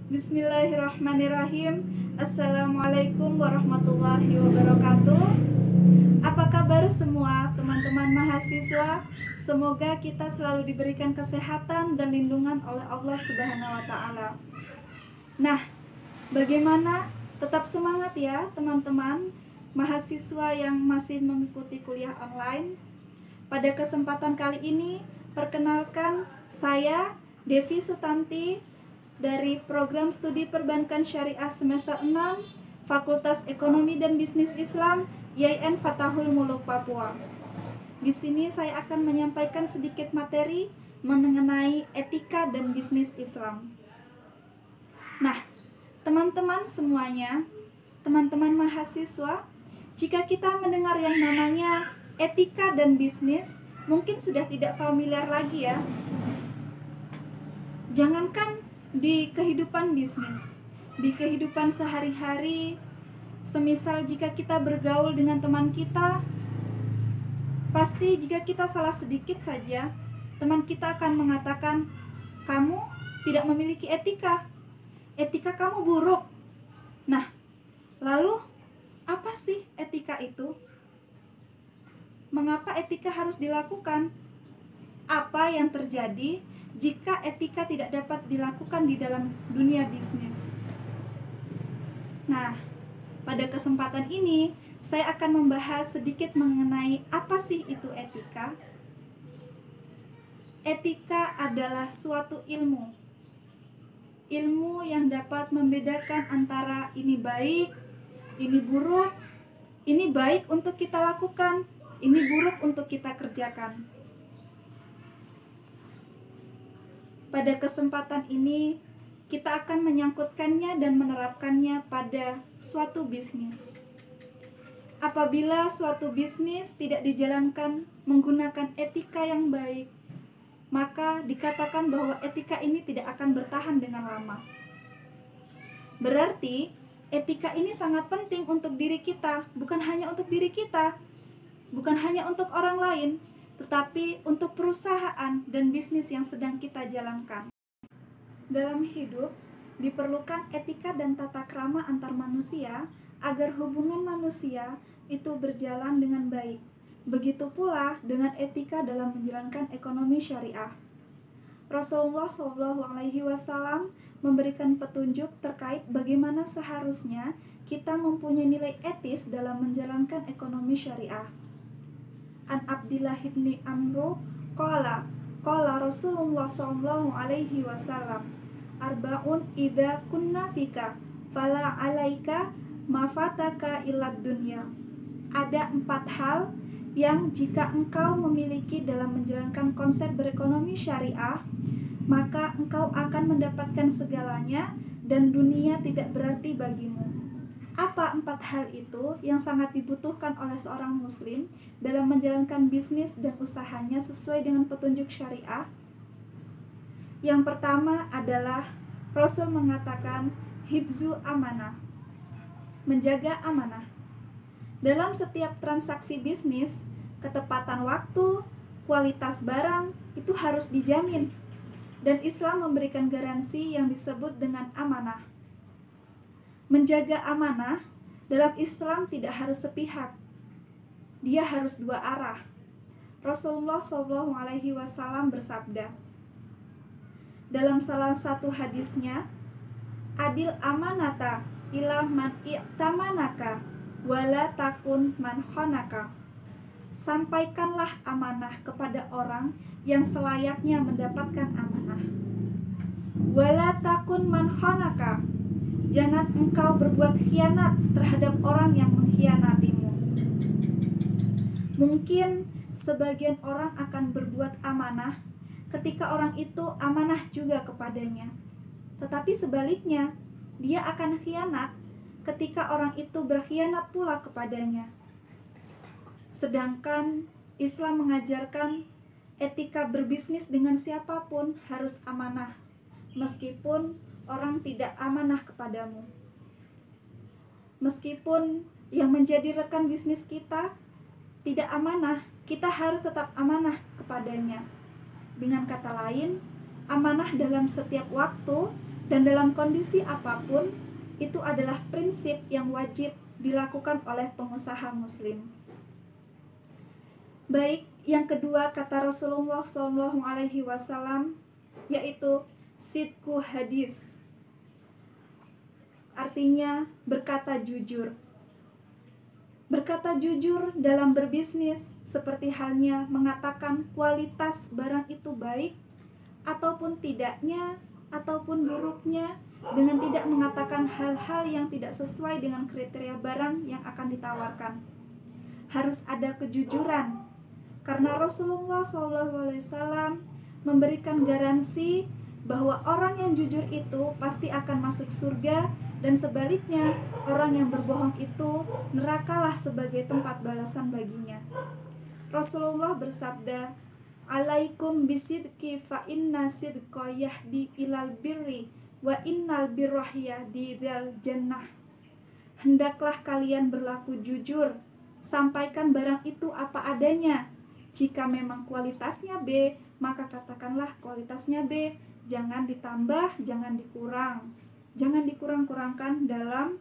Bismillahirrahmanirrahim. Assalamualaikum warahmatullahi wabarakatuh. Apa kabar semua teman-teman mahasiswa? Semoga kita selalu diberikan kesehatan dan lindungan oleh Allah Subhanahu wa taala. Nah, bagaimana? Tetap semangat ya teman-teman mahasiswa yang masih mengikuti kuliah online. Pada kesempatan kali ini, perkenalkan saya Devi Sutanti dari Program Studi Perbankan Syariah semester 6 Fakultas Ekonomi dan Bisnis Islam YIN Fatahul Muluk Papua. Di sini saya akan menyampaikan sedikit materi mengenai etika dan bisnis Islam. Nah, teman-teman semuanya, teman-teman mahasiswa, jika kita mendengar yang namanya etika dan bisnis, mungkin sudah tidak familiar lagi ya. Jangankan di kehidupan bisnis, di kehidupan sehari-hari, semisal jika kita bergaul dengan teman kita, pasti jika kita salah sedikit saja, teman kita akan mengatakan, kamu tidak memiliki etika, etika kamu buruk. Nah, lalu apa sih etika itu? Mengapa etika harus dilakukan? Apa yang terjadi jika etika tidak dapat dilakukan di dalam dunia bisnis? Nah, pada kesempatan ini saya akan membahas sedikit mengenai apa sih itu etika. Etika adalah suatu ilmu yang dapat membedakan antara ini baik, ini buruk, ini baik untuk kita lakukan, ini buruk untuk kita kerjakan. Pada kesempatan ini, kita akan menyangkutkannya dan menerapkannya pada suatu bisnis. Apabila suatu bisnis tidak dijalankan menggunakan etika yang baik, maka dikatakan bahwa etika ini tidak akan bertahan dengan lama. Berarti, etika ini sangat penting untuk diri kita, bukan hanya untuk diri kita, bukan hanya untuk orang lain, tetapi untuk perusahaan dan bisnis yang sedang kita jalankan. Dalam hidup, diperlukan etika dan tata krama antar manusia agar hubungan manusia itu berjalan dengan baik. Begitu pula dengan etika dalam menjalankan ekonomi syariah. Rasulullah SAW memberikan petunjuk terkait bagaimana seharusnya kita mempunyai nilai etis dalam menjalankan ekonomi syariah. An Abdillah ibni Amru qala Rasulullah sallallahu alaihi wasallam arba'un idza kunna fika fala alaika ma fataka illad dunya. Ada 4 hal yang jika engkau memiliki dalam menjalankan konsep berekonomi syariah, maka engkau akan mendapatkan segalanya dan dunia tidak berarti bagimu. Apa 4 hal itu yang sangat dibutuhkan oleh seorang muslim dalam menjalankan bisnis dan usahanya sesuai dengan petunjuk syariah? Yang pertama adalah Rasul mengatakan hibzu amanah, menjaga amanah. Dalam setiap transaksi bisnis, ketepatan waktu, kualitas barang itu harus dijamin, dan Islam memberikan garansi yang disebut dengan amanah. Menjaga amanah dalam Islam tidak harus sepihak, dia harus 2 arah. Rasulullah SAW bersabda dalam salah satu hadisnya, adil amanata ila man i'tamanaka wala takun man khonaka. Sampaikanlah amanah kepada orang yang selayaknya mendapatkan amanah. Wala takun man khonaka. Jangan engkau berbuat khianat terhadap orang yang mengkhianatimu. Mungkin sebagian orang akan berbuat amanah ketika orang itu amanah juga kepadanya. Tetapi sebaliknya, dia akan khianat ketika orang itu berkhianat pula kepadanya. Sedangkan Islam mengajarkan etika berbisnis dengan siapapun harus amanah, meskipun orang tidak amanah kepadamu. Meskipun yang menjadi rekan bisnis kita tidak amanah, kita harus tetap amanah kepadanya. Dengan kata lain, amanah dalam setiap waktu, Dan dalam kondisi apapun, itu adalah prinsip yang wajib dilakukan oleh pengusaha muslim. Baik, yang kedua kata Rasulullah SAW, yaitu sidku hadis. Artinya berkata jujur. Berkata jujur dalam berbisnis seperti halnya mengatakan kualitas barang itu baik ataupun tidaknya, ataupun buruknya, dengan tidak mengatakan hal-hal yang tidak sesuai dengan kriteria barang yang akan ditawarkan. Harus ada kejujuran, karena Rasulullah SAW memberikan garansi bahwa orang yang jujur itu pasti akan masuk surga, dan sebaliknya orang yang berbohong itu nerakalah sebagai tempat balasan baginya. Rasulullah bersabda, "Alaikum bisidqi fa inna sidqa yahdi ilal birri wa innal birra yahdi ilal jannah." Hendaklah kalian berlaku jujur, sampaikan barang itu apa adanya. Jika memang kualitasnya B, maka katakanlah kualitasnya B. Jangan ditambah, jangan dikurang. Jangan dikurang-kurangkan dalam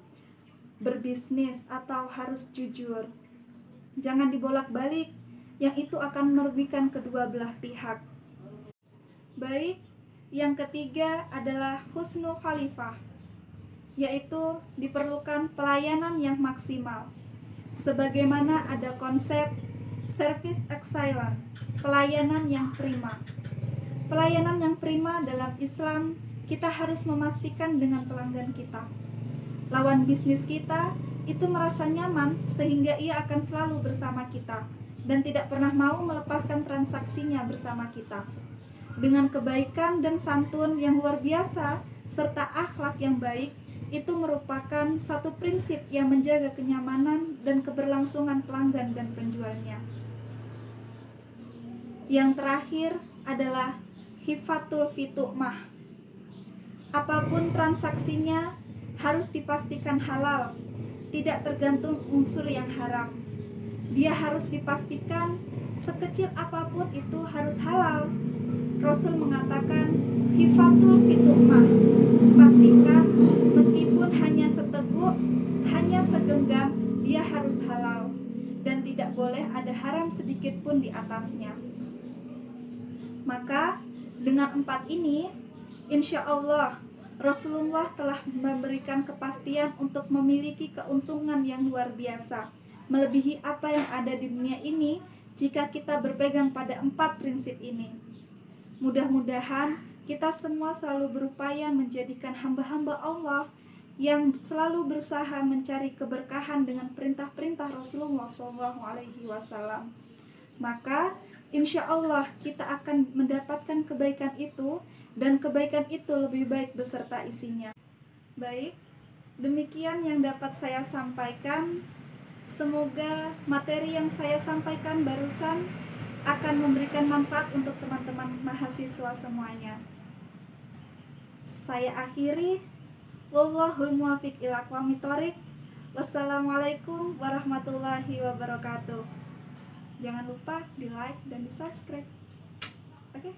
berbisnis atau harus jujur. Jangan dibolak-balik, yang itu akan merugikan kedua belah pihak. Baik, yang ketiga adalah husnul khalifah, yaitu diperlukan pelayanan yang maksimal. Sebagaimana ada konsep service excellent, pelayanan yang prima. Pelayanan yang prima dalam Islam, kita harus memastikan dengan pelanggan kita. Lawan bisnis kita itu merasa nyaman sehingga ia akan selalu bersama kita dan tidak pernah mau melepaskan transaksinya bersama kita. Dengan kebaikan dan santun yang luar biasa serta akhlak yang baik, itu merupakan satu prinsip yang menjaga kenyamanan dan keberlangsungan pelanggan dan penjualnya. Yang terakhir adalah hifatul fitu'mah. Apapun transaksinya harus dipastikan halal, tidak tergantung unsur yang haram. Dia harus dipastikan sekecil apapun itu harus halal. Rasul mengatakan hifatul fitu'mah, pastikan meskipun hanya seteguk, hanya segenggam, dia harus halal dan tidak boleh ada haram sedikit pun di atasnya. Maka dengan 4 ini, insya Allah Rasulullah telah memberikan kepastian untuk memiliki keuntungan yang luar biasa, melebihi apa yang ada di dunia ini jika kita berpegang pada 4 prinsip ini. Mudah-mudahan kita semua selalu berupaya menjadikan hamba-hamba Allah yang selalu berusaha mencari keberkahan dengan perintah-perintah Rasulullah SAW. Maka insya Allah kita akan mendapatkan kebaikan itu, dan kebaikan itu lebih baik beserta isinya. Baik, demikian yang dapat saya sampaikan. Semoga materi yang saya sampaikan barusan akan memberikan manfaat untuk teman-teman mahasiswa semuanya. Saya akhiri. Wallahul muwaffiq ila aqwamit thoriq. Wassalamualaikum warahmatullahi wabarakatuh. Jangan lupa di like dan di subscribe. Oke?